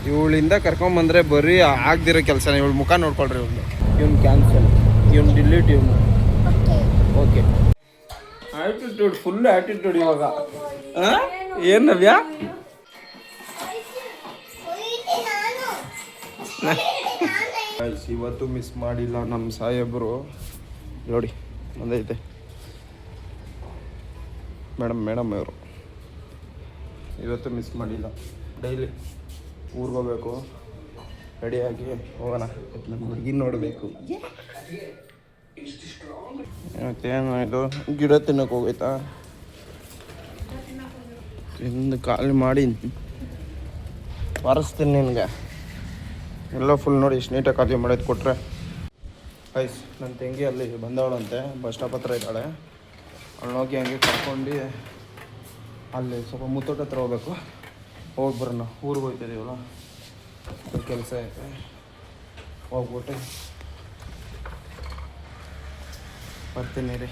ಇವಳಿಂದ ಕರ್ಕೊಂಬಂದ್ರೆ ಬರೀ ಆಗ್ದಿರೋ ಕೆಲಸ. ಇವಳು ಮುಖ ನೋಡ್ಕೊಳ್ರಿ. ಇವ್ನು ಕ್ಯಾನ್ಸಲ್, ಇವ್ನು ಡಿಲೀಟ್, ಇವನು ಓಕೆ. ಆ್ಯಟಿಟ್ಯೂಡ್, ಫುಲ್ ಆ್ಯಟಿಟ್ಯೂಡ್ ಇವಾಗ. ಏನು ನವ್ಯ? ಇವತ್ತು ಮಿಸ್ ಮಾಡಿಲ್ಲ ನಮ್ಮ ಸಾಹೇಬರು. ನೋಡಿ ಒಂದೈತೆ ಮೇಡಮ್ ಅವರು ಇವತ್ತು ಮಿಸ್ ಮಾಡಿಲ್ಲ. ಡೈಲಿ ಊರಿಗೆ ಹೋಗ್ಬೇಕು, ರೆಡಿಯಾಗಿ ಹೋಗೋಣ. ನಮ್ಮ ಹುಡುಗಿ ನೋಡಬೇಕು. ಮತ್ತೇನು ಇದು ಗಿಡ ತಿನ್ನೋಕೆ ಹೋಗೈತಾ? ತಿಂದು ಖಾಲಿ ಮಾಡಿ ಬಾರಿಸ್ತೀನಿ ನಿನಗೆ ಎಲ್ಲ ಫುಲ್. ನೋಡಿ ಇಷ್ಟು ನೀಟಾಗಿ ಖಾಲಿ ಮಾಡೋದು ಕೊಟ್ಟರೆ. ಐಸ್ ನನ್ನ ತಂಗಿ ಅಲ್ಲಿ ಬಂದವಳಂತೆ, ಬಸ್ ಸ್ಟಾಪ್ ಹತ್ರ ಇದ್ದಾಳೆ. ಅವಳು ಹೋಗಿ ಹಂಗೆ ಕರ್ಕೊಂಡು ಅಲ್ಲಿ ಸ್ವಲ್ಪ ಮುತ್ತೋಟ ಹತ್ರ ಹೋಗ್ಬೇಕು. ಹೋಗಿ ಬರೋಣ, ಊರಿಗೆ ಹೋಗ್ತಿದ್ದೀವಲ್ಲ, ಕೆಲಸ ಐತೆ. ಹೋಗ್ಬಿಟ್ಟು ಬರ್ತೀನಿ ರೀ.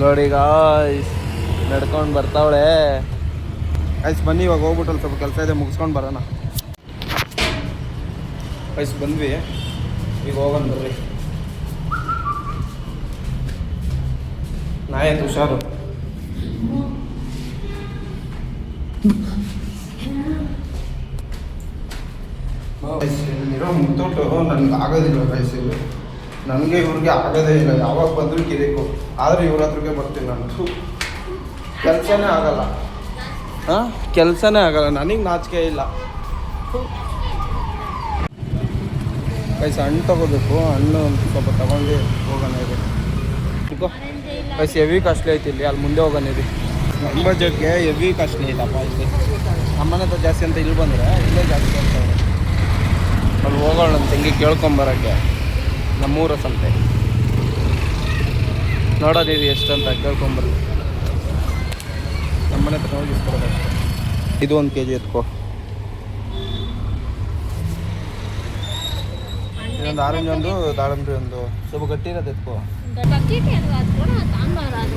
ನೋಡಿ ಗಾಯ್ಸ್ ನಡ್ಕೊಂಡು ಬರ್ತಾವಳೆ. ಐಸ್ ಬನ್ನಿ, ಇವಾಗ ಹೋಗ್ಬಿಟ್ಟಲ್ಲಿ ಸ್ವಲ್ಪ ಕೆಲಸ ಇದೆ, ಮುಗಿಸ್ಕೊಂಡು ಬರೋಣ. ಐಸ್ ಬಂದ್ವಿ, ಈಗ ಹೋಗೋಣ ಬರ್ರಿ. ನಾಯೇನು ಹುಷಾರು. ಇಲ್ಲಿರೋ ಮುತ್ತೋಟು ನನಗೆ ಆಗೋದಿಲ್ಲ ಗೈಸ್. ನನಗೆ ಇವ್ರಿಗೆ ಆಗೋದೇ ಇಲ್ಲ. ಯಾವಾಗ ಬಂದರೂ ಕಿರಿಕು, ಆದರೆ ಇವ್ರ ಹತ್ರಕ್ಕೆ ಬರ್ತೀನಿ ನಾನು. ಕೆಲಸನೇ ಆಗಲ್ಲ. ಕೆಲಸನೇ ಆಗಲ್ಲ, ನನಗೆ ನಾಚಿಕೆ ಇಲ್ಲ. ಗೈಸ್ ಹಣ್ಣು ತೊಗೋಬೇಕು, ಹಣ್ಣು ಸ್ವಲ್ಪ ತಗೊಂಡು ಹೋಗೋಣ. ಇದೆ ಗೈಸ್ ಹೆವಿ ಕಾಸ್ಟ್ಲಿ ಐತಿ ಇಲ್ಲಿ, ಅಲ್ಲಿ ಮುಂದೆ ಹೋಗೋಣ. ಇದೆ ನಮ್ಮ ಬಜೆಟ್ಗೆ ಹೆವಿ ಕಾಸ್ಟ್ಲಿ ಐತಪ್ಪ. ಇಲ್ಲಿ ನಮ್ಮನೆ ಹತ್ರ ಜಾಸ್ತಿ ಅಂತ ಇಲ್ಲಿ ಬಂದರೆ ಇಲ್ಲೇ ಜಾಸ್ತಿ ಅಂತ. ಅಲ್ಲಿ ಹೋಗೋಣ ನಮ್ಮ ತಂಗಿ ಕೇಳ್ಕೊಂಬರೋಕ್ಕೆ. ನಮ್ಮೂರ ಸಂತೆ ನೋಡೋದಿದೆ ಎಷ್ಟು ಅಂತ ಕೇಳ್ಕೊಂಬರ್ಲಿ. ನಮ್ಮನೆ ಹತ್ರ ಹೋಗಿ ಇಸ್ಕೊಡೋದಷ್ಟೇ. ಇದು 1 kg ಎತ್ಕೋ. ಇದೊಂದು ಆರೆಂಜ್, ಒಂದು ದಾಳಂಬ್ರಿ, ಒಂದು ಸ್ವಲ್ಪ ಗಟ್ಟಿ ಇರೋದು ಎತ್ಕೋ.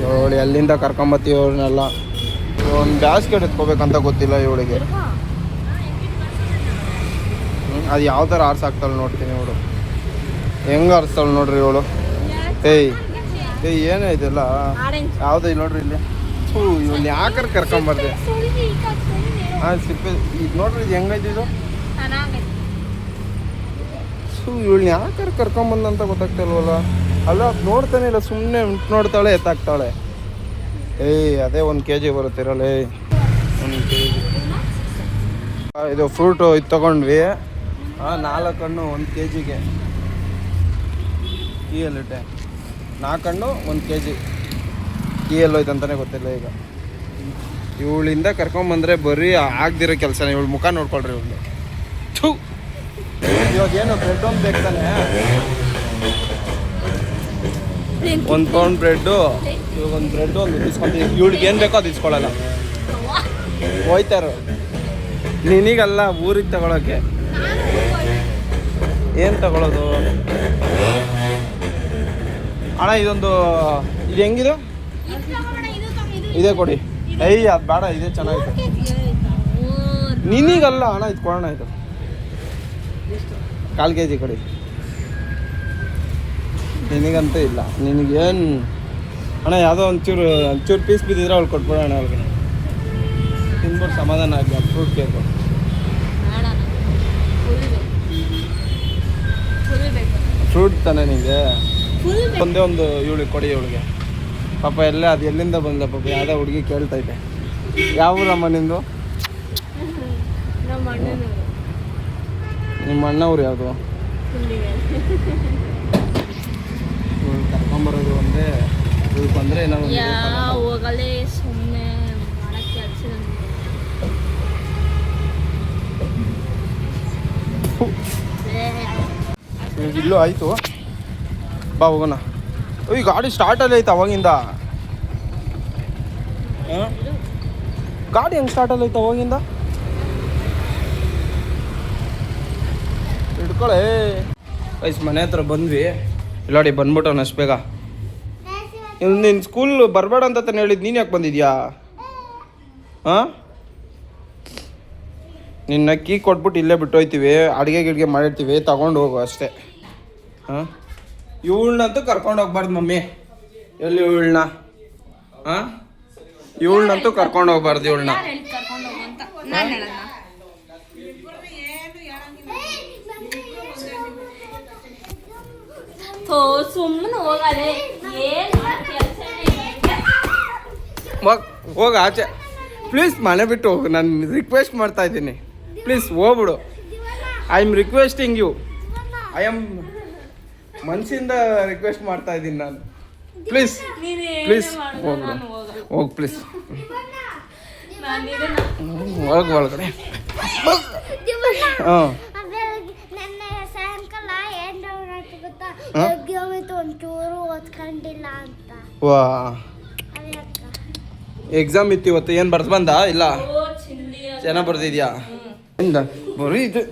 ಇವಳು ಎಲ್ಲಿಂದ ಕರ್ಕೊಂಬತ್ತೀವಿ ಅವ್ರನ್ನೆಲ್ಲ. ಒಂದು ಬ್ಯಾಸ್ಕೆಟ್ ಎತ್ಕೋಬೇಕಂತ ಗೊತ್ತಿಲ್ಲ ಇವಳಿಗೆ. ಅದು ಯಾವ ಥರ ಆರ್ಸಾಕ್ತಾಳೆ ನೋಡ್ತೀನಿ ಇವಳು. ಹೆಂಗೆ ಆರಿಸ್ತಾಳೆ ನೋಡ್ರಿ ಇವಳು. ಏಯ್ ಏನೇ ಇದೆಲ್ಲ ಯಾವುದು ಇಲ್ಲಿ ನೋಡ್ರಿ ಇಲ್ಲಿ. ಇವಳು ಯಾಕರ್ ಕರ್ಕೊಂಬರ್ದೆ? ಸಿಪ್ಪೆ ಇದು ನೋಡ್ರಿ, ಇದು ಹೆಂಗೈತೆ ಇದು. ಇವಳನ್ನ ಯಾಕರ್ ಕರ್ಕೊಂಬಂದಂತ ಗೊತ್ತಾಗ್ತಿಲ್ವಲ್ಲ. ಅಲ್ಲ ನೋಡ್ತಾನೆ ಇಲ್ಲ, ಸುಮ್ಮನೆ ನೋಡ್ತಾಳೆ, ಎತ್ತಾಕ್ತಾಳೆ. ಅದೇ 1 kg ಬರುತ್ತಿರಲ್ಲ. 1 kg ಇದು ಫ್ರೂಟು ಇದು ತೊಗೊಂಡ್ವಿ. 4 ಹಣ್ಣು 1 kgಗೆ. ಕೀ ಎಲ್ಲಿಟ್ಟೆ? 4 ಹಣ್ಣು 1 kg. ಕೀ ಎಲ್ಲೋಯ್ತು ಅಂತಲೇ ಗೊತ್ತಿಲ್ಲ ಈಗ. ಇವಳಿಂದ ಕರ್ಕೊಂಬಂದ್ರೆ ಬರೀ ಆಗ್ದಿರೋ ಕೆಲಸ. ಇವಳು ಮುಖ ನೋಡ್ಕೊಳ್ರಿ ಇವಳು. ಇವಾಗ ಏನು ಬ್ರೆಡ್ ಒಂದು ಬೇಕು ತಾನೆ? 1 ಪೌಂಡ್ ಬ್ರೆಡ್ಡು. ಇವಾಗ 1 ಬ್ರೆಡ್ಡು ಒಂದು ಇಸ್ಕೊಂತೀನಿ. ಇವಳಿಗೆ ಏನು ಬೇಕೋ ಅದು ಇಸ್ಕೊಳ್ಳಲ್ಲ. ಹೋಯ್ತಾರು ನಿನಗಲ್ಲ, ಊರಿಗೆ ತಗೊಳಕ್ಕೆ. ಏನು ತಗೊಳ್ಳೋದು ಅಣ್ಣ? ಇದೊಂದು ಇದು ಹೆಂಗಿದು? ಇದೇ ಕೊಡಿ. ಅದು ಬೇಡ, ಇದೇ ಚೆನ್ನಾಗಿದೆ. ನಿನಗಲ್ಲ ಅಣ್ಣ, ಇದು ಕೊಡೋಣ. ಇದು 1/4 kg ಕೊಡಿ. ನಿನಗಂತೂ ಇಲ್ಲ. ನಿನಗೇನು ಅಣ್ಣ? ಯಾವುದೋ ಒಂಚೂರು ಪೀಸ್ ಬಿದ್ದಿದ್ರೆ ಅವ್ಳು ಕೊಟ್ಬಿಡೋಣ. ಅವ್ಳಿಗೆ ತಿನ್ಬಿಟ್ಟು ಸಮಾಧಾನ ಆಗಲಿ. ಫ್ರೂಟ್ ಕೇಕು ಫ್ರೂಟ್ ತಾನೆ ನಿಮಗೆ? ಒಂದೇ ಒಂದು ಇವಳಿಗೆ ಕೊಡಿ. ಇವಳಿಗೆ ಪಾಪ ಎಲ್ಲ ಅದು ಎಲ್ಲಿಂದ ಬಂದ ಪಾಪ. ಯಾವುದೋ ಹುಡುಗಿ ಕೇಳ್ತೈತೆ. ಯಾವ ಊರಮ್ಮ ನಿಂದು? ನಿಮ್ಮ ಅಣ್ಣವ್ರು ಯಾವುದು? ಕರ್ಕೊಂಬರೋದು ಒಂದೇ. ಇವಳು ಬಂದರೆ ನಾವು ಹೋಗಲೇ ಸುಮ್ಮನೆ ಇಲ್ಲೂ ಆಯಿತು. ಬಾ ಹೋಗೋಣ. ಈ ಗಾಡಿ ಸ್ಟಾರ್ಟಲ್ಲಿ ಐತೆ ಅವಾಗಿಂದ. ಗಾಡಿ ಹೆಂಗೆ ಸ್ಟಾರ್ಟಲ್ಲಿ ಐತೆ ಅವಾಗಿಂದ? ಹಿಡ್ಕೊಳೆ. ಐಸ್ ಮನೆ ಹತ್ರ ಬಂದ್ವಿ. ಇಲ್ಲಾಡಿ ಬಂದ್ಬಿಟ್ಟವನು ಅಷ್ಟು ಬೇಗ. ನಿನ್ನ ಸ್ಕೂಲ್ ಬರಬೇಡ ಅಂತ ತಾನೆ ಹೇಳಿದ್ದು. ನೀನು ಯಾಕೆ ಬಂದಿದ್ಯಾ? ಹಾಂ ನಿನ್ನ ಕೀ ಕೊಟ್ಬಿಟ್ಟು ಇಲ್ಲೇ ಬಿಟ್ಟು ಹೋಯ್ತೀವಿ, ಅಡುಗೆ ಗಿಡ್ಗೆ ಮಾಡಿರ್ತೀವಿ, ತಗೊಂಡು ಹೋಗು ಅಷ್ಟೇ. ಹಾಂ, ಇವಳನ್ನಂತೂ ಕರ್ಕೊಂಡು ಹೋಗ್ಬಾರ್ದು ಮಮ್ಮಿ. ಎಲ್ಲಿ ಇವಳನ್ನ? ಹಾಂ, ಇವಳನ್ನಂತೂ ಕರ್ಕೊಂಡು ಹೋಗ್ಬಾರ್ದು ಇವಳನ್ನ. ಕರ್ಕೊಂಡು ಹೋಗು ಅಂತ ನಾನು ಹೇಳೋಣ. ಸುಮ್ಮನೆ ಹೋಗದೆ ಏನು ಕೆಲಸ ಹೋಗ ಆಚೆ ಪ್ಲೀಸ್, ಮನೆ ಬಿಟ್ಟು ಹೋಗು. ನಾನು ರಿಕ್ವೆಸ್ಟ್ ಮಾಡ್ತಾ ಇದ್ದೀನಿ, ಪ್ಲೀಸ್ ಹೋಗ್ಬಿಡು. I am requesting you. I am ಮನಸ್ಸಿಂದ ರಿಕ್ವೆಸ್ಟ್ ಮಾಡ್ತಾ ಇದ್ದೀನಿ ನಾನು. ಪ್ಲೀಸ್ ಪ್ಲೀಸ್ ಹೋಗು ಪ್ಲೀಸ್. ಹೋಗಿ ಒಳಗಡೆ. ಹಾಂ, ಒಂಚೂರು ಓದ್ಕೊಂಡಿಲ್ಲ ಅಂತ. ವಾ, ಎಕ್ಸಾಮ್ ಇತ್ತು ಇವತ್ತು. ಏನು ಬರ್ದು ಬಂದ? ಇಲ್ಲ, ಚೆನ್ನಾಗಿ ಬರ್ದಿದ್ಯಾ? ಇಂದ ಬರೀ ಇದು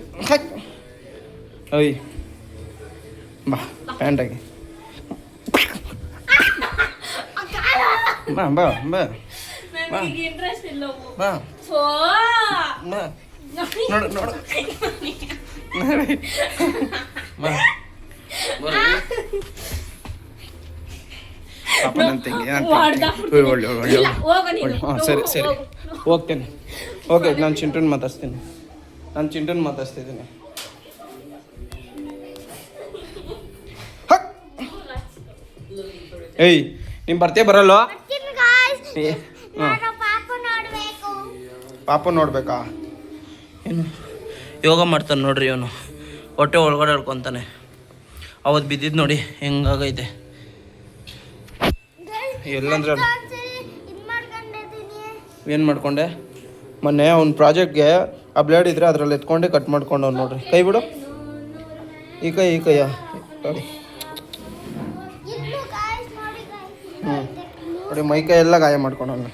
ಅಯ್ಯ ಬಾ, ಪ್ಯಾಂಟಾಗಿ ಬಾ ಬಾ ಬಾ ಬಾ ಇಂಟ್ರೆಸ್ಟ್ ಇಲ್ಲ. ಬಾ ಬಾ, ನೋಡು ನೋಡು ನೋಡಿ ಬಾ. ಹಾಂ, ಸರಿ ಸರಿ, ಹೋಗ್ತೇನೆ. ಓಕೆ, ನಾನು ಚಿಂಟನ್ ಮಾತಾಡ್ಸ್ತೀನಿ. ಏಯ್, ನೀನು ಬರ್ತೀಯ ಬರಲ್ವಾ? ಪಾಪ ನೋಡ್ಬೇಕಾ? ಏನು ಯೋಗ ಮಾಡ್ತಾನೆ ನೋಡ್ರಿ ಇವನು. ಹೊಟ್ಟೆ ಒಳಗಡೆ ಹಿಡ್ಕೊತಾನೆ. ಅವತ್ತು ಬಿದ್ದಿದ್ದು ನೋಡಿ ಹೆಂಗಾಗೈತೆ. ಎಲ್ಲಂದ್ರೆ ಏನು ಮಾಡ್ಕೊಂಡೆ? ಮೊನ್ನೆ ಅವ್ನ ಪ್ರಾಜೆಕ್ಟ್ಗೆ ಆ ಬ್ಲೇಡ್ ಇದ್ರೆ ಅದ್ರಲ್ಲಿ ಎತ್ಕೊಂಡೆ ಕಟ್ ಮಾಡ್ಕೊಂಡು ಅವ್ನು ನೋಡ್ರಿ. ಕೈ ಬಿಡು, ಈ ಕೈಯ ನೋಡಿ. ನೋಡಿ, ಮೈ ಕೈ ಎಲ್ಲ ಗಾಯ ಮಾಡ್ಕೊಂಡವನು.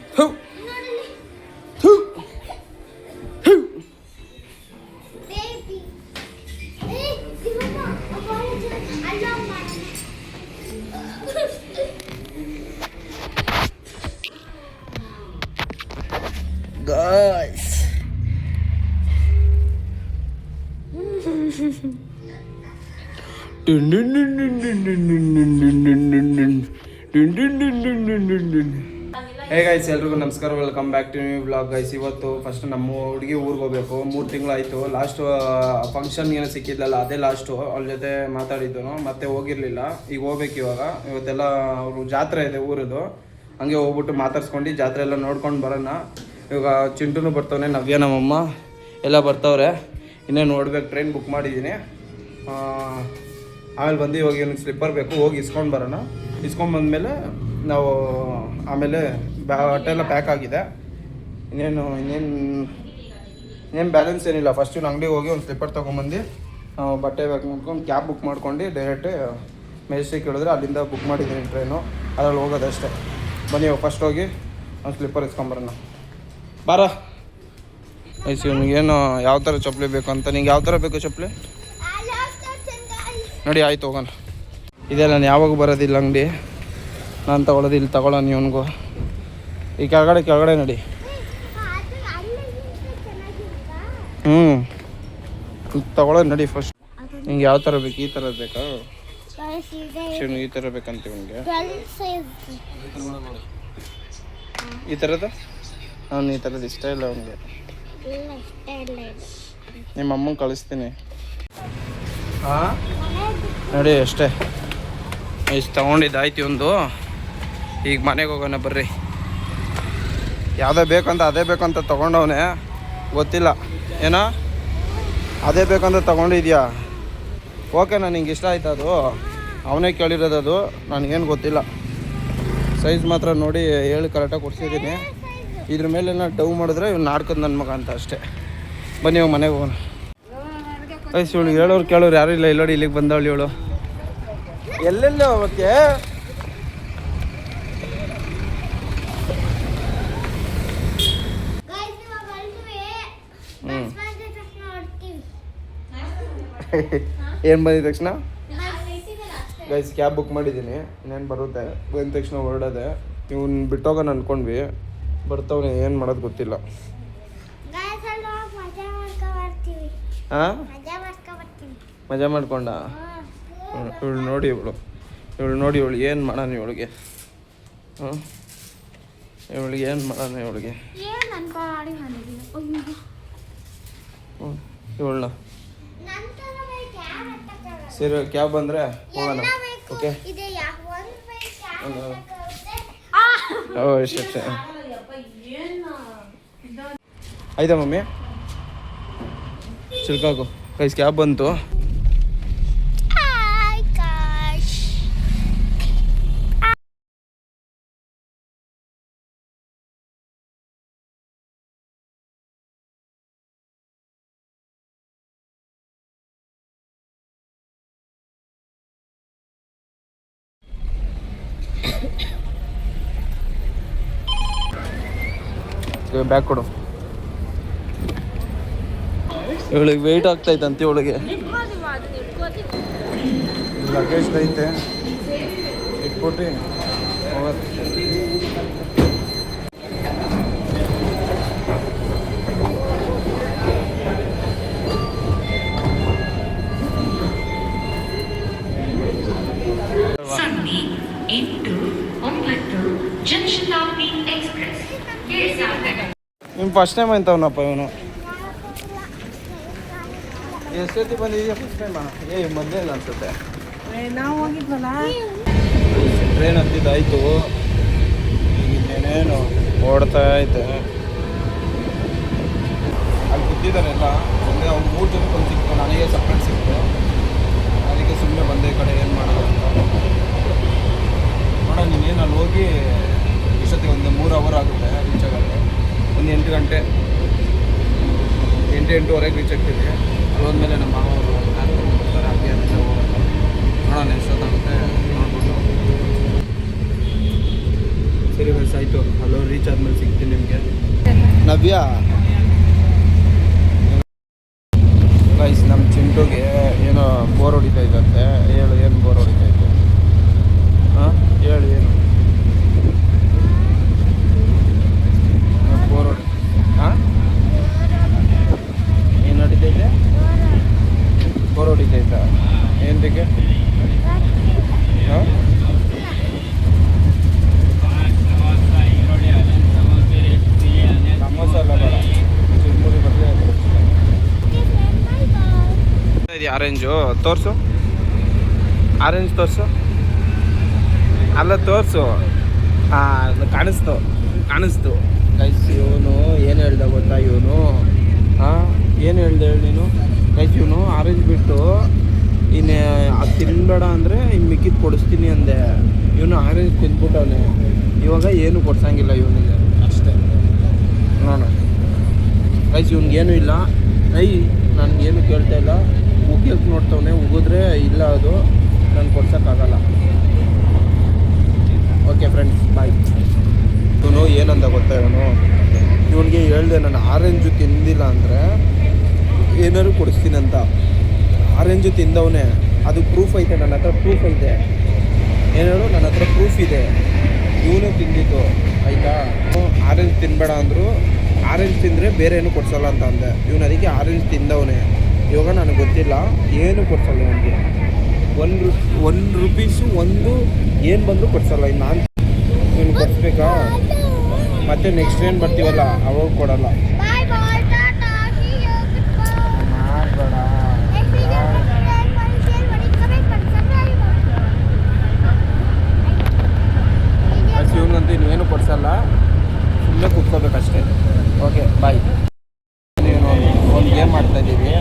Guys, ಹೇ ಗೈಸ್, ಎಲ್ರಿಗೂ ನಮಸ್ಕಾರ, welcome back to new vlog guys. ಇವತ್ತು ಫಸ್ಟ್ ನಮ್ಮ ಹುಡುಗಿ ಊರಿಗೆ ಹೋಗ್ಬೇಕು. 3 ತಿಂಗಳಾಯಿತು. ಲಾಸ್ಟ್ ಫಂಕ್ಷನ್ಗೆ ಏನೋ ಸಿಕ್ಕಿದ್ಲಲ್ಲ, ಅದೇ ಲಾಸ್ಟು. ಅವ್ಳ ಜೊತೆ ಮಾತಾಡಿದ್ದು, ಮತ್ತೆ ಹೋಗಿರಲಿಲ್ಲ. ಈಗ ಹೋಗ್ಬೇಕು ಇವತ್ತೆಲ್ಲ. ಅವರು ಜಾತ್ರೆ ಇದೆ ಊರದು, ಹಂಗೆ ಹೋಗ್ಬಿಟ್ಟು ಮಾತಾಡ್ಸ್ಕೊಂಡು ಜಾತ್ರೆ ಎಲ್ಲ ನೋಡ್ಕೊಂಡು ಬರೋಣ. ಇವಾಗ ಚಿಂಟುನು ಬರ್ತವನೆ, ನವ್ಯ ನಮ್ಮಮ್ಮ ಎಲ್ಲ ಬರ್ತವ್ರೆ. ಇನ್ನೇ ನೋಡ್ಬೇಕು. ಟ್ರೈನ್ ಬುಕ್ ಮಾಡಿದ್ದೀನಿ. ಆಮೇಲೆ ಬಂದು ಇವಾಗ ಏನಕ್ಕೆ ಸ್ಲಿಪ್ಪರ್ ಬೇಕು, ಹೋಗಿ ಇಸ್ಕೊಂಡು ಬರೋಣ. ಇಸ್ಕೊಂಡು ಬಂದಮೇಲೆ ನಾವು ಆಮೇಲೆ ಹೊಟ್ಟೆಲ್ಲ ಪ್ಯಾಕ್ ಆಗಿದೆ. ಇನ್ನೇನು ಬ್ಯಾಲೆನ್ಸ್ ಏನಿಲ್ಲ. ಫಸ್ಟು ಅಂಗಡಿಗೆ ಹೋಗಿ ಒಂದು ಸ್ಲಿಪ್ಪರ್ ತೊಗೊಂಬಂದು ಬಟ್ಟೆ ಬೇಕು ಮಾಡ್ಕೊಂಡು ಕ್ಯಾಬ್ ಬುಕ್ ಮಾಡ್ಕೊಂಡು ಡೈರೆಕ್ಟ್ ಮೆಜೆಸ್ಟಿಕ್ ಹೇಳಿದ್ರೆ ಅಲ್ಲಿಂದ ಬುಕ್ ಮಾಡಿದ್ದೀನಿ ಟ್ರೈನು. ಅದ್ರಲ್ಲಿ ಹೋಗೋದಷ್ಟೇ. ಬನ್ನಿ ಫಸ್ಟ್ ಹೋಗಿ ಒಂದು ಸ್ಲಿಪ್ಪರ್ ಇಸ್ಕೊಂಬರೋಣ. ಬಾರ ಐಸಿ, ಇವನಿಗೇನು ಯಾವ ಥರ ಚಪ್ಪಲಿ ಬೇಕು ಅಂತ. ನಿಂಗೆ ಯಾವ ಥರ ಬೇಕು ಚಪ್ಪಲಿ ನೋಡಿ? ಆಯ್ತು, ಹೋಗೋಣ. ಇದೆ, ನಾನು ಯಾವಾಗ ಬರೋದಿಲ್ಲ ಅಂಗಡಿ. ನಾನು ತಗೊಳ್ಳೋದು ಇಲ್ಲಿ ತಗೊಳ್ಳೋಣ ಇವನಿಗೂ. ಈ ಕೆಳಗಡೆ ನೋಡಿ. ತಗೊಳ್ಳೋದು ನೋಡಿ ಫಸ್ಟ್. ನಿಂಗೆ ಯಾವ ಥರ ಬೇಕು? ಈ ಥರದ್ದು ಬೇಕಾ? ಈ ಥರ ಬೇಕಂತ ಇವನಿಗೆ. ಈ ಥರದ? ನಾನು ಈ ಥರದ್ದು ಇಷ್ಟ ಇಲ್ಲ ಅವನಿಗೆ. ನಿಮ್ಮ ಅಮ್ಮಂಗೆ ಕಳಿಸ್ತೀನಿ. ಹಾಂ ನೋಡಿ, ಅಷ್ಟೇ. ಇಷ್ಟು ತೊಗೊಂಡಿದ್ದಾಯ್ತು ಒಂದು. ಈಗ ಮನೆಗೆ ಹೋಗೋಣ ಬರ್ರಿ. ಯಾವುದೇ ಬೇಕಂತ ಅದೇ ಬೇಕಂತ ತೊಗೊಂಡವನೇ, ಗೊತ್ತಿಲ್ಲ ಏನೋ. ಅದೇ ಬೇಕಂತ ತೊಗೊಂಡಿದ್ಯಾ? ಓಕೆ, ನನಗೆ ಇಷ್ಟ ಆಯ್ತು. ಅದು ಅವನೇ ಕೇಳಿರೋದು, ಅದು ನನಗೇನು ಗೊತ್ತಿಲ್ಲ. ಸೈಜ್ ಮಾತ್ರ ನೋಡಿ ಹೇಳಿ ಕರೆಕ್ಟಾಗಿ ಕೊಡ್ಸಿದ್ದೀನಿ. ಇದ್ರ ಮೇಲೆ ನಾನು ಡವ್ ಮಾಡಿದ್ರೆ ಇವ್ನು ನಾಡ್ಕೋದು ನನ್ನ ಮಗ ಅಂತ ಅಷ್ಟೇ. ಬನ್ನಿ ಇವಾಗ ಮನೆಗೆ ಹೋಗೋಣ. ಐಸ್, ಇವಳು ಹೇಳೋರು ಕೇಳೋರು ಯಾರು ಇಲ್ಲ. ಇಲ್ಲೋಡಿ, ಇಲ್ಲಿಗೆ ಬಂದವಳು ಇವಳು. ಎಲ್ಲೆಲ್ಲ ಅವಕ್ಕೆ ಏನು ಬಂದಿದ ತಕ್ಷಣ ಗೈಸ್ ಕ್ಯಾಬ್ ಬುಕ್ ಮಾಡಿದ್ದೀನಿ. ಇನ್ನೇನು ಬರುತ್ತೆ. ಬಂದ ತಕ್ಷಣ ಹೊರಡೋದೆ. ಇವ್ನು ಬಿಟ್ಟೋಗೋಣ ಅಂದ್ಕೊಂಡ್ವಿ. ಬರ್ತಾವನೆ, ಏನು ಮಾಡೋದು ಗೊತ್ತಿಲ್ಲ. ಹಾಂ ಮಜಾ ಮಾಡ್ಕೊಬರ್ತೀನಿ. ಮಜಾ ಮಾಡ್ಕೊಂಡ ಇವಳು ನೋಡಿ ಇವಳು ಏನು ಮಾಡೋಣ ಇವಳಿಗೆ ಹಾಂ ಇವಳಿಗೆ ಏನು ಮಾಡೋಣ ಇವಳಿಗೆ ಏನ್ ಅನ್ಕೊಳ್ಳಿ ಮಾಡಿದ್ದೀನಿ. ಇವಳನ್ನ ನಂತರ ಕ್ಯಾಬ್ ಹತ್ತಕ್ಕಾಗಲ್ಲ. ಸರಿ ಕ್ಯಾಬ್ ಬಂದರೆ ಹೋಗೋಣ ಎಲ್ಲ ಬೇಕು. ಓಕೆ ಇದೆ ಒಂದು ಬೇಕು ಕ್ಯಾಬ್ ಒಂದು. ಹತ್ತಕ್ಕಾಗುತ್ತೆ. ಓ ಶಟ್ ಆಯ್ತಾ ಮಮ್ಮಿ ಚಿಲ್ಕಾಕು ಕೈಸ್ ಕ್ಯಾಬ್ ಬಂತು ಹಾಯ್ ಕಾಶ್. ಬ್ಯಾಗ್ ಕೊಡು ಇವಳಿಗೆ ವೆಯ್ಟ್ ಆಗ್ತೈತಂತೆ ಇವಳಿಗೆ ಲಗೇಜ್ ಐತೆ ಇಟ್ಬಿಟ್ಟು ಹೋಗೋದು ಸೊನ್ನೆ 8 9 ಜನಶತಾಬ್ದಿ ಎಕ್ಸ್ಪ್ರೆಸ್ ಇವ್ನು ಫಸ್ಟ್ ಟೈಮ್ ಅಂತವನಪ್ಪ ಇವನು ಎಷ್ಟೊತ್ತಿ ಬಂದಿದೆಯಾ ಫಸ್ಟ್ ಟೈಮಾ ಮೊದಲೇ ಇಲ್ಲ ಅನ್ಸುತ್ತೆ ನಾವು ಹೋಗಿದ್ವಲ್ಲ ಟ್ರೈನ್ ಹತ್ತಿದ್ದಾಯ್ತು ಈಗ ಇನ್ನೇನೇನು ಓಡ್ತಾ ಐತೆ ಅಲ್ಲಿ ಕೂತಿದ್ದಾನೆಲ್ಲ ಅಂದರೆ ಅವ್ನು 3 ಜನಕ್ಕೆ ಒಂದು ಸಿಕ್ತು ನನಗೆ ಸಪ್ರೇಟ್ ಸಿಕ್ತು ಅದಕ್ಕೆ ಸುಮ್ಮನೆ ಬಂದೆ ಈ ಕಡೆ ಏನು ಮಾಡೋದು ಅಂತ ನೋಡೋಣ ನೀನೇನು ಅಲ್ಲಿ ಹೋಗಿ ಇಷ್ಟೊತ್ತಿಗೆ ಒಂದು 3 ಅವರ್ ಆಗುತ್ತೆ ರೀಚ್ ಆಗೋದು ಒಂದು 8 ಗಂಟೆ 8-8:30 ರೀಚ್ ಆಗ್ತೀವಿ ಅಲ್ಲೋದ್ಮೇಲೆ ನಮ್ಮ ಮಾವರು ಬರ್ತಾರೆ ಹಾಗೆ ಅಂತ ಹೋಗೋದು ನೋಡೋಣ ಎಷ್ಟೊತ್ತಾಗುತ್ತೆ ನೋಡ್ಬಿಟ್ಟು ಸರಿ ಬಸ್ ಆಯಿತು ಅಲ್ಲೋ ರೀಚ್ ಆದ್ಮೇಲೆ ಸಿಗ್ತೀನಿ ನಿಮಗೆ ನವ್ಯ ಗೈಸ್ ನಮ್ಮ ಚಿಂಟುಗೆ ಏನೋ ಬೋರ್ ಹೊಡಿತಾ ಇದ್ದಂತೆ ಹೇಳು ಏನು ಬೋರ್ ಹೊಡಿತಾ ಇತ್ತು ಹಾಂ ಹೇಳು ಏನು ಬೋರ್ ಹೊಡಿ ಹಾಂ ಏನು ಹೊಡಿತೈತೆ ಬೋರ್ ಹೊಡಿತೈತ ಏನಕ್ಕೆ ಹಾಂ ಸಮೋಸ ಎಲ್ಲ ಬೇಡ ಚುರುಮುರಿ ಬರಲಿ ಇದು ಆರೆಂಜು ತೋರಿಸು ಆರೆಂಜ್ ತೋರಿಸು ಅಲ್ಲ ತೋರಿಸು ಹಾಂ ಕಾಣಿಸ್ತು ಗೈಸ್ ಇವನು ಏನು ಹೇಳ್ದ ಗೊತ್ತಾ ಇವನು ಹಾಂ ಏನು ಹೇಳ್ದೆ ಹೇಳಿ ನೀನು ಗೈಸ್ ಇವನು ಆರೆಂಜ್ ಬಿಟ್ಟು ಇನ್ನು ಅದು ತಿನ್ಬೇಡ ಅಂದರೆ ಇನ್ನು ಮಿಕ್ಕಿದ್ದು ಕೊಡಿಸ್ತೀನಿ ಅಂದೆ ಇವನು ಆರೆಂಜ್ ತಿಂದ್ಬಿಟ್ಟವನೆ ಇವಾಗ ಏನು ಕೊಡ್ಸಂಗಿಲ್ಲ ಇವನಿಗೆ ಅಷ್ಟೇ ನೋಡು ಗೈಸ್ ಇವ್ನಿಗೇನು ಇಲ್ಲ ನನಗೇನು ಕೇಳ್ತಾ ಇಲ್ಲ ಉಗ್ಯಕ್ಕೆ ನೋಡ್ತವನೆ ಉಗಿದ್ರೆ ಇಲ್ಲ ಅದು ನಾನು ಕೊಡ್ಸೋಕ್ಕಾಗಲ್ಲ ಓಕೆ ಫ್ರೆಂಡ್ಸ್ ಬಾಯ್ ಇವನು ಏನಂದ ಗೊತ್ತಾ ಇವನಿಗೆ ಹೇಳ್ದೆ ನಾನು ಆರೆಂಜು ತಿಂದಿಲ್ಲ ಅಂದರೆ ಏನಾದ್ರು ಕೊಡಿಸ್ತೀನಿ ಅಂತ ಆರೆಂಜು ತಿಂದವನೇ ಅದು ಪ್ರೂಫ್ ಐತೆ ನನ್ನ ಹತ್ರ ಪ್ರೂಫ್ ಐತೆ ಏನು ಹೇಳು ನನ್ನ ಹತ್ರ ಪ್ರೂಫ್ ಇದೆ ಇವನು ತಿಂದಿದ್ದು ಆಯಿತಾ ಆರೆಂಜ್ ತಿನ್ನಬೇಡ ಅಂದರು ಆರೆಂಜ್ ತಿಂದರೆ ಬೇರೆ ಏನು ಕೊಡ್ಸಲ್ಲ ಅಂತ ಅಂದೆ ಇವನು ಅದಕ್ಕೆ ಆರೆಂಜ್ ತಿಂದವನೇ ಇವಾಗ ನನಗೆ ಗೊತ್ತಿಲ್ಲ ಏನು ಕೊಡ್ಸಲ್ಲ ನನಗೆ ₹1 ಒಂದು ಏನು ಬಂದರೂ ಕೊಡ್ಸಲ್ಲ ಇನ್ನು ನಾನು ಇವನು ಕೊಡಿಸ್ಬೇಕಾ ಮತ್ತೆ ನೆಕ್ಸ್ಟ್ ಏನು ಬರ್ತೀವಲ್ಲ ಅವಾಗ ಕೊಡಲ್ಲ ಬಾಯ್ ಬಾಯ್ ಟಾಟಾ see you goodbye. ಮಾಡಬೇಡ Next video subscribe ಮಾಡಿ share ಮಾಡಿ comment ಮಾಡಿ subscribe ಮಾಡಿ. ಇವನಿಗಂತೂ ಇನ್ನೇನು ಕೊಡ್ಸಲ್ಲ ಸುಮ್ಮನೆ ಕೂತ್ಕೋಬೇಕಷ್ಟೇ ಓಕೆ ಬಾಯ್ ಒಂದು ಗೇಮ್ ಮಾಡ್ತಾಯಿದ್ದೀವಿ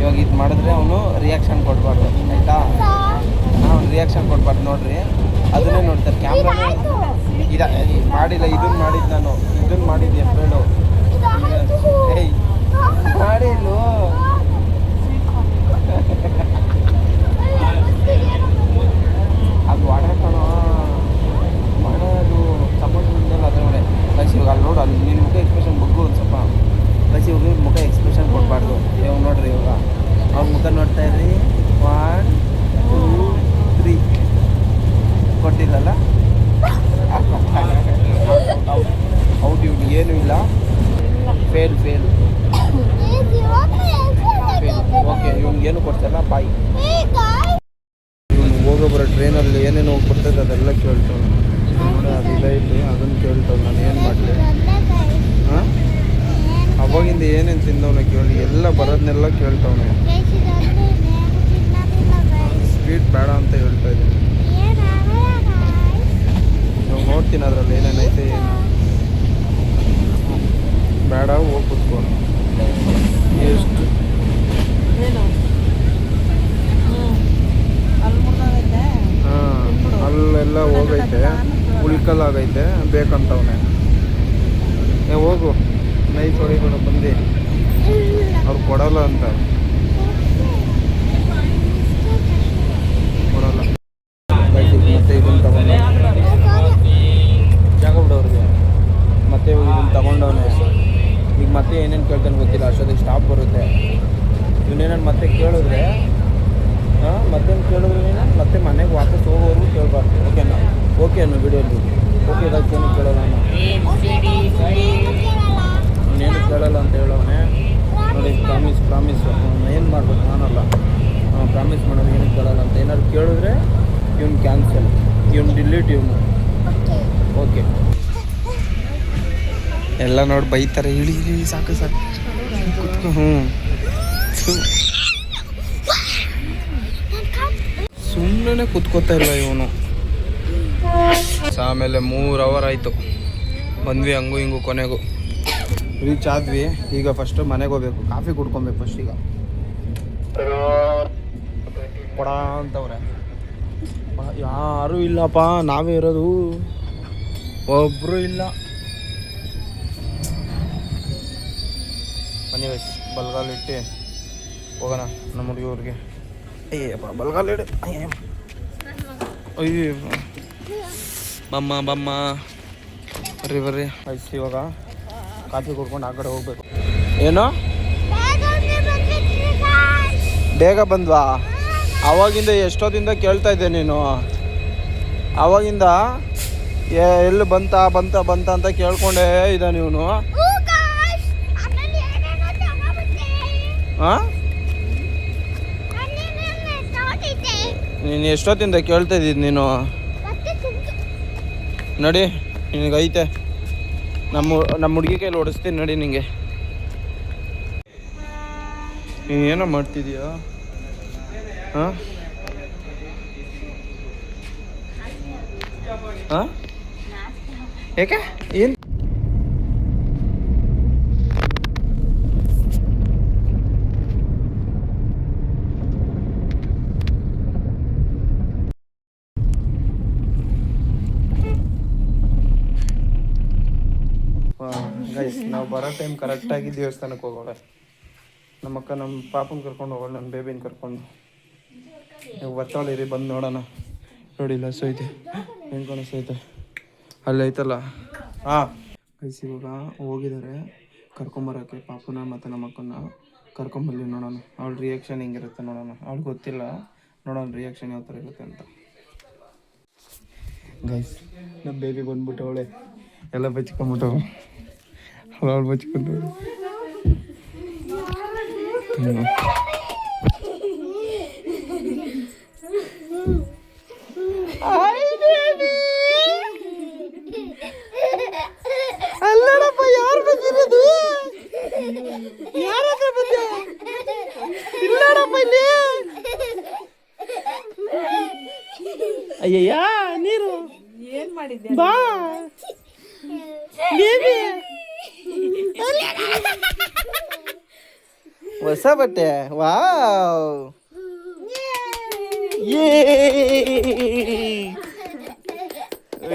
ಇವಾಗ ಇದು ಮಾಡಿದ್ರೆ ಅವನು ರಿಯಾಕ್ಷನ್ ಕೊಡಬಾರ್ದು ಆಯಿತಾ ಅವ್ನು ರಿಯಾಕ್ಷನ್ ಕೊಡಬಾರ್ದು ನೋಡ್ರಿ ಅದನ್ನೇ ನೋಡ್ತಾರೆ ಕ್ಯಾಮ್ರಾನೇ ಮಾಡಿಲ್ಲ ಇದನ್ನು ಮಾಡಿದ್ದು ನಾನು ಇದನ್ನು ಮಾಡಿದ್ದೆ ಹೇಳು ಏಯ್ ಮಾಡಿಲ್ಲು ಅದು ಒಡಕಣ ಮಾಡೋದು ಸಪೋರ್ಟ್ ಮುಂದೆಲ್ಲ ಅದೇ ನೋಡಿ ಬಸ್ ಇವಾಗ ಅಲ್ಲಿ ನೋಡು ಅಲ್ಲಿ ನಿನ್ನ ಮುಖ ಎಕ್ಸ್ಪ್ರೆಷನ್ ಬಗ್ಗು ಒಂದು ಸ್ವಲ್ಪ ಬಸ್ ಇವಾಗ ಮುಖ ಎಕ್ಸ್ಪ್ರೆಷನ್ ಕೊಡಬಾರ್ದು ಇವಾಗ ನೋಡ್ರಿ ಇವಾಗ ಅವ್ರ ಮುಖ ನೋಡ್ತಾ ಇರ್ರಿ 1 2 3 ಕೊಟ್ಟಿಲ್ಲಲ್ಲ ಔಟ್ ಇವ್ನಿಗೆ ಏನೂ ಇಲ್ಲ fail Is you boy. Hey guys. ಇವನು ಹೋಗೋ ಬರೋ ಟ್ರೈನಲ್ಲಿ ಏನೇನು ಹೋಗಿ ಬರ್ತದೆ ಅದೆಲ್ಲ ಕೇಳ್ತಾವೆ. ನೋಡಿ ಅದಿಲ್ಲ ಇಲ್ಲಿ ಅದನ್ನು ಕೇಳ್ತಾವೆ. ನಾನು ಏನು ಮಾಡಲಿ? ಹಾಂ, ಅವಾಗಿಂದ ಏನೇನು ತಿಂದವನ ಕೇಳಿ ಎಲ್ಲ ಬರೋದನ್ನೆಲ್ಲ ಕೇಳ್ತಾವನೆ. ಸ್ವೀಟ್ ಬೇಡ ಅಂತ ಹೇಳ್ತಾ ಇದ್ದೀನಿ. ನಾವು ನೋಡ್ತೀನಿ ಅದರಲ್ಲಿ ಏನೇನೈತೆ ಏನು ಬೇಡ. ಹೋಗಿ ಕೂತ್ಕೊ. ಎಷ್ಟು ಹಾಂ, ಅಲ್ಲೆಲ್ಲ ಹೋಗೈತೆ, ಉಳ್ಕಲ್ಲಾಗೈತೆ ಬೇಕಂತವನೆ. ಹೋಗು, ನೈಸ್ ಹೊಡಿಬೇಡ ಬಂದು. ಅವ್ರು ಕೊಡಲ್ಲ ಅಂತ, ಕೊಡಲ್ಲ. ಮತ್ತೆ ಇದನ್ನು ತಗೊಂಡು ಜಾಗ ಬಿಡೋರಿಗೆ ಮತ್ತೆ ಇದನ್ನು ತಗೊಂಡವನೆ. ಈಗ ಮತ್ತೆ ಏನೇನು ಕೇಳ್ತಾನೆ ಗೊತ್ತಿಲ್ಲ. ಅಷ್ಟೊತ್ತಿಗೆ ಸ್ಟಾಪ್ ಬರುತ್ತೆ. ಇವನೇನು ಮತ್ತೆ ಕೇಳಿದ್ರೆ ಮತ್ತೇನು ಕೇಳಿದ್ರೆ ನೀನು ಮತ್ತೆ ಮನೆಗೆ ವಾಪಸ್ ಹೋಗೋವರೆಗೂ ಕೇಳಬಾರ್ದು. ಓಕೆನಾ? ಓಕೆ ಅನ್ನೋ ವಿಡಿಯೋಲಿ ಓಕೆ. ಇದಕ್ಕೇನು ಕೇಳೋಲ್ಲ ನಾನು, ಇನ್ನೇನು ಕೇಳಲ್ಲ ಅಂತ ಹೇಳೋನೆ. ನೋಡಿ, ಪ್ರಾಮಿಸ್ ಏನು ಮಾಡ್ಬೇಕು ನಾನಲ್ಲ. ಪ್ರಾಮಿಸ್ ಮಾಡೋದು ಏನು ಕೇಳಲ್ಲ ಅಂತ. ಏನಾದ್ರು ಕೇಳಿದ್ರೆ ಇವ್ನು ಕ್ಯಾನ್ಸಲ್, ಇವ್ನು ಡಿಲೀಟ್, ಇವನು ಓಕೆ. ಎಲ್ಲ ನೋಡಿ ಬೈತಾರೆ. ಇಳಿ ಸಾಕು ಕುತ್ಕೊ. ಸುಮ್ಮನೆ ಕುತ್ಕೋತಾ ಇಲ್ಲ ಇವನು. ಆಮೇಲೆ 3 ಅವರ್ ಆಯಿತು. ಬಂದ್ವಿ ಹಂಗೂ ಹಿಂಗೂ, ಕೊನೆಗೂ ರೀಚ್ ಆದ್ವಿ. ಈಗ ಫಸ್ಟು ಮನೆಗೆ ಹೋಗ್ಬೇಕು, ಕಾಫಿ ಕುಡ್ಕೊಬೇಕು ಫಸ್ಟ್. ಈಗ ಕೊಡ ಅಂತವ್ರೆ. ಯಾರೂ ಇಲ್ಲಪ್ಪ, ನಾವೇ ಇರೋದು, ಒಬ್ಬರು ಇಲ್ಲ. ಬನ್ನಿ ವಯಸ್ಸು ಬಲ್ಗಾಲಿಟ್ಟು ಹೋಗೋಣ ನಮ್ಮ ಹುಡುಗಿಯವ್ರಿಗೆ. ಅಯ್ಯಪ್ಪ ಬಲ್ಗಾಲಿಡು. ಅಯ್ಯ ಬಮ್ಮ ಬರ್ರಿ ವಯಸ್ಸು. ಇವಾಗ ಕಾಫಿ ಕುಡ್ಕೊಂಡು ಆ ಕಡೆ ಹೋಗ್ಬೇಕು. ಏನು ಬೇಗ ಬಂದ್ವಾ? ಆವಾಗಿಂದ ಎಷ್ಟೊತ್ತಿಂದ ಕೇಳ್ತಾ ಇದ್ದೆ ನೀನು. ಆವಾಗಿಂದ ಎಲ್ಲಿ ಬಂತ ಅಂತ ಕೇಳ್ಕೊಂಡೇ ಇದ್ದ ನೀನು. ಹಾಂ, ನೀನು ಎಷ್ಟೊತ್ತಿಂದ ಕೇಳ್ತಾ ಇದ್ದಿದ್ದು ನೀನು. ನಡಿ, ನಿನಗೈತೆ ನಮ್ಮ ಹುಡುಗಿ ಕೈಲಿ ಓಡಿಸ್ತೀನಿ ನಡಿ. ನಿಂಗೆ ನೀನು ಏನೋ ಮಾಡ್ತಿದೀಯಾ? ಹಾಂ ಹಾಂ, ಯಾಕೆ? ಏನು ಗೈಸ್, ನಾವು ಬರೋ ಟೈಮ್ ಕರೆಕ್ಟಾಗಿ ದೇವಸ್ಥಾನಕ್ಕೆ ಹೋಗೋಣ. ನಮ್ಮಕ್ಕ ನಮ್ಮ ಪಾಪನ ಕರ್ಕೊಂಡು ಹೋಗೋಣ, ನನ್ನ ಬೇಬಿನ ಕರ್ಕೊಂಡು. ನೀವು ಬರ್ತಾಳಿರಿ, ಬಂದು ನೋಡೋಣ. ನೋಡಿ ಇಲ್ಲ ಸೈತೆ, ಹೆಂಗೆ ಕಾಣಿಸ್ತೈತೆ ಅಲ್ಲಿ ಐತಲ್ಲ. ಹಾಂ ಗೈಸ್, ಇವಾಗ ಹೋಗಿದ್ದಾರೆ ಕರ್ಕೊಂಬರೋಕ್ಕೆ ಪಾಪನ ಮತ್ತು ನಮ್ಮಕ್ಕನ್ನ. ಕರ್ಕೊಂಬರ್ಲಿ, ನೋಡೋಣ ಅವಳ ರಿಯಾಕ್ಷನ್ ಹೆಂಗಿರುತ್ತೆ ನೋಡೋಣ. ಅವಳಿಗೆ ಗೊತ್ತಿಲ್ಲ, ನೋಡೋಣ ರಿಯಾಕ್ಷನ್ ಯಾವ ಥರ ಇರುತ್ತೆ ಅಂತ. ಗೈಸ್, ನಮ್ಮ ಬೇಬಿ ಬಂದ್ಬಿಟ್ಟು ಅವಳೆ ಎಲ್ಲ ಬಚ್ಕೊಂಬಿಟ್ಟು ಅವಳು ಬಚ್ಕೊಂಡು ಅಲ್ಲಡಪ್ಪ. ಯಾರು ಬಂದಿರೋದು? ಯಾರ ಹತ್ರ ಬಂದ? ಇಲ್ಲಡಪ್ಪ ಇಲ್ಲಿ. ಅಯ್ಯಯ್ಯ ನೀರು ಏನ್ ಮಾಡಿದ್ದೆ? ಬಾ ಬೇಬಿ. ಹೊಸ ಬಟ್ಟೆ, ವಾವ್.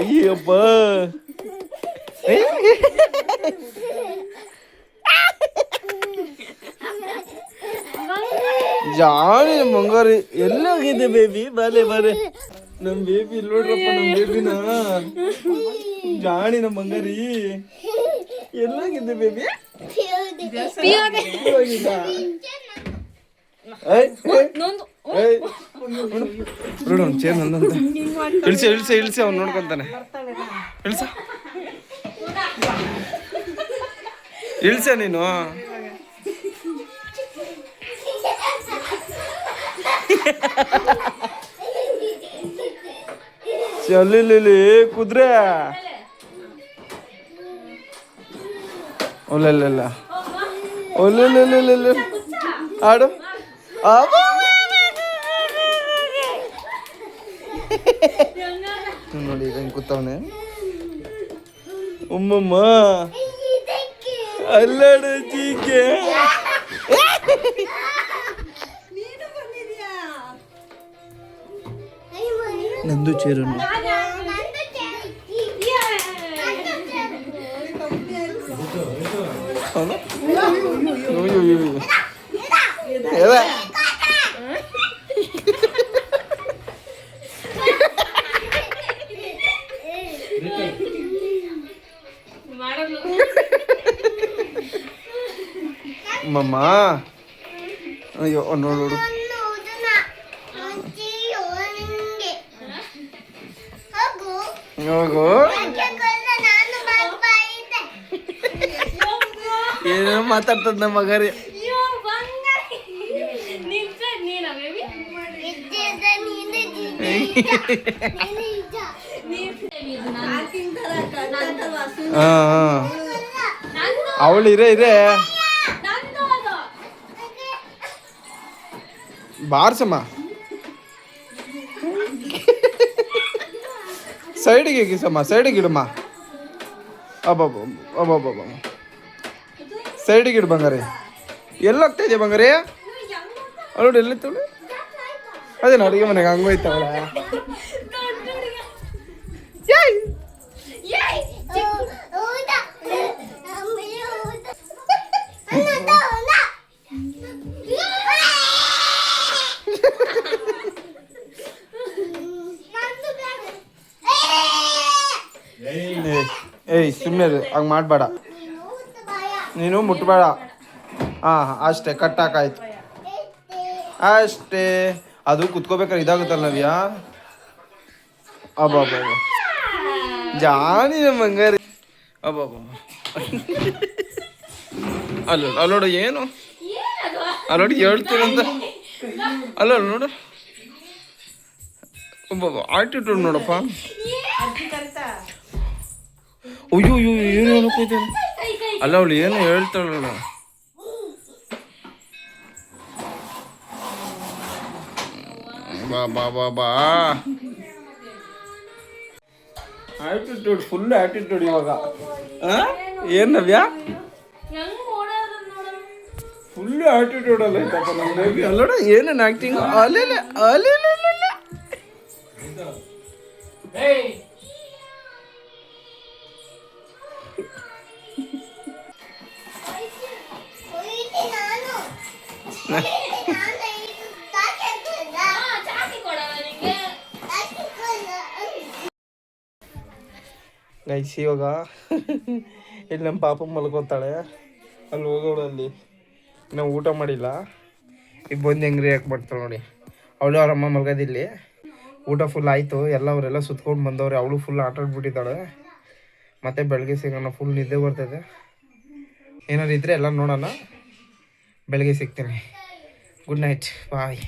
ಅಯ್ಯಪ್ಪ, ಜಾಣಿ ಮಂಗಾರಿ. ಎಲ್ಲೋಗಿದೆ ಬೇಬಿ? ಬಾಲೆ ನಮ್ಮ ಬೇಬಿ ಇಲ್ಲಿ ನೋಡ್ರಪ್ಪ. ನಮ್ಮ ಬೇಬಿನ ಜಾಣಿ ನಮ್ಮ ಮಂಗಾರಿ. ಎಲ್ಲೋಗಿದೆ ಬೇಬಿ? ಚೇರ್ ನಂದಂತ. ಇಳಿಸಿ ಅವ್ನು ನೋಡ್ಕೊಂತಾನೆ. ಇಳ್ಸ ನೀನು. ಅಲ್ಲಿ ಕುದ್ರೆ ಒಲ್ಲ ಒಲ್ಲ ಆಡು ನೋಡಿ ಈಗ ಹೆಂಗ್ ಕೂತವನೆ ಉಮ್ಮಮ್ಮ ಅಲ್ಲಡ ಜೀಕೆ ನಂದು ಚೇರು ಮಮ್ಮ ಅಯ್ಯೋ ನೋಡು ಹೋಗು ಏನೋ ಮಾತಾಡ್ತದ ನಮ್ಮ ಮಗರಿ ಅವಳು ಇರೇ ಬಾರ್ಸಮ್ಮ ಸೈಡಿಗೆ ಕಿಸಮ್ಮ ಸೈಡಿಗೆ ಇಡಮ್ಮ ಅಬ್ಬಬ್ಬ ಸೈಡಿಗೆ ಇಡು ಬಂಗಾರಿ ಎಲ್ಲ ಹೋಗ್ತಾ ಇದೆಯಾ ಬಂಗಾರಿ ಅವಳು ಎಲ್ಲಿ ತಗೊಳ್ಳಿ ಅದೇನು ಅಡುಗೆ ಮನೆಗೆ ಹಂಗೋಯ್ತವಳ ಏಯ್ ಸುಮ್ಮನೆ ಹಂಗೆ ಮಾಡಬೇಡ ನೀನು ಮುಟ್ಬೇಡ ಹಾಂ ಅಷ್ಟೇ ಕಟ್ಟಾಕಾಯ್ತು ಅಷ್ಟೇ ಅದು ಕುತ್ಕೋಬೇಕಾದ್ರೆ ಇದಾಗುತ್ತಲ್ಲ ನವ್ಯಾ ಅಬ್ಬಬ್ಬ ಜಾನಿ ನಮ್ಮ ಹಂಗಾರಿ ಅಬ್ಬಬ್ಬ ಅಲ್ಲೋಡು ಏನು ಅಲ್ಲೋಡಿ ಹೇಳ್ತೀರಂತ ಅಲ್ಲ ನೋಡು ಒಬ್ಬ ಆಟಿಟ್ಯೂಡ್ ನೋಡಪ್ಪ ಅಯ್ಯೋ ಅಯ್ಯೋ ಏನು ಹೇಳಕ್ಕೋಯ್ತಾನೆ ಅಲ್ಲ ಅವಳು ಏನು ಹೇಳ್ತಾಳಲ್ಲ ಬಾ ಬಾ ಬಾ ಬಾ ಆಟಿಟ್ಯೂಡ್ ಫುಲ್ ಆಟಿಟ್ಯೂಡ್ ಇವಾಗ ಏನು ನವ್ಯಾ ಫುಲ್ ಆಟಿಟ್ಯೂಡ್ ಅಲ್ಲ ಐತಪ್ಪ ನಮ್ಮ ಬೇಬಿ ಅಲ್ಲೋಡ ಏನೇನು ಆಕ್ಟಿಂಗ್ ಅಲ್ಲೆಲ್ಲ ಅಲ್ಲೆಲ್ಲ ಗೈಸ್ ಇವಾಗ ಇಲ್ಲಿ ನಮ್ಮ ಪಾಪ ಮಲ್ಕೋತಾಳೆ ಅಲ್ಲಿ ಹೋಗೋಳು ಅಲ್ಲಿ ನಾವು ಊಟ ಮಾಡಿಲ್ಲ ಈಗ ಬಂದು ಹೆಂಗೆ ರಿಯಾಕ್ಟ್ ಮಾಡ್ತಾಳೆ ನೋಡಿ ಅವಳು ಅವ್ರ ಅಮ್ಮ ಮಲ್ಗೋದಿಲ್ಲಿ ಊಟ ಫುಲ್ ಆಯಿತು ಎಲ್ಲ ಅವರೆಲ್ಲ ಸುತ್ಕೊಂಡು ಬಂದವ್ರೆ ಅವಳು ಫುಲ್ ಆಟ ಆಡ್ಬಿಟ್ಟಿದ್ದಾಳೆ ಮತ್ತೆ ಬೆಳಗ್ಗೆ ಸಿಗೋಣ ಫುಲ್ ನಿದ್ದೆ ಬರ್ತದೆ ಏನಾದ್ರು ಇದ್ದರೆ ಎಲ್ಲ ನೋಡೋಣ ಬೆಳಗ್ಗೆ ಸಿಗ್ತೀನಿ ಗುಡ್ ನೈಟ್ ಬಾಯ್